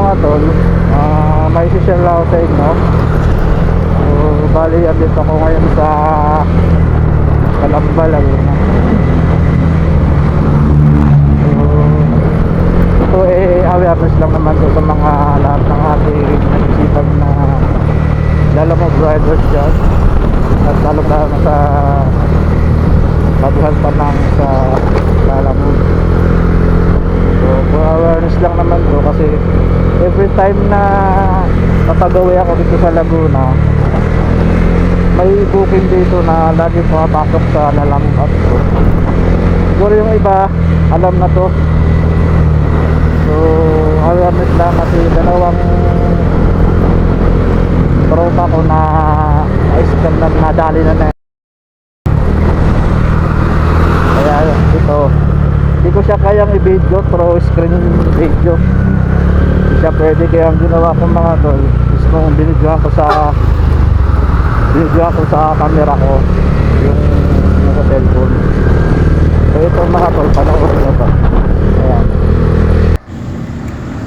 mga tol, may share lang ako sa inyo. So bali andito ako ngayon sa Calamba, Laguna. So ito awareness lang naman to sa mga lahat ng ating nagsisipag na Lalamove riders dyan, at lalo na sa baguhan pa lang sa Lalamove. So for awareness lang naman to, kasi every time na napag-uwi ako dito sa Laguna, may booking dito na lagi pumapasok sa Lalamove app ko. Siguro yung iba alam na to. So awareness lang, kasi dalawang tropa ko na scam na nadali na. Kaya ito, hindi ko siya kayang i-video through screen video, hindi siya pwede. Kaya ang ginawa ko mga tol is kung binidyohan ko sa camera ko yung sa cellphone. So ito mga tol, panoorin na to. Ayan.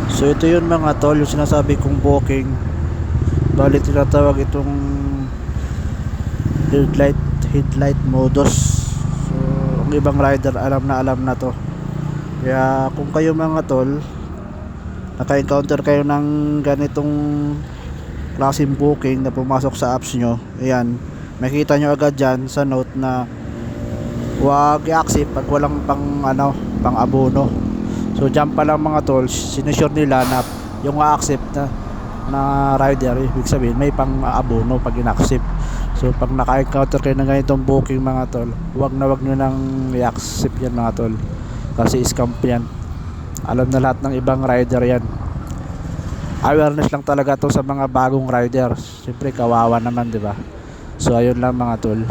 So ito yun mga tol, yung sinasabi kong booking. Bali tinatawag itong headlight modus. So ang ibang rider alam na to. Kaya kung kayo mga tol naka-encounter kayo ng ganitong klaseng booking na pumasok sa apps nyo, ayan, makikita nyo agad dyan sa note na huwag i-accept pag walang pang abono. So dyan pa lang mga tol, sinusure nila na yung accept na rider, ibig sabihin may pang abono pag in-accept. So pag naka-encounter kayo ng ganitong booking mga tol, huwag nyo nang i-accept yan mga tol, kasi scam yan. Alam na lahat ng ibang rider yan. Awareness lang talaga to sa mga bagong rider. Siyempre kawawa naman, di ba? So ayun lang mga tol.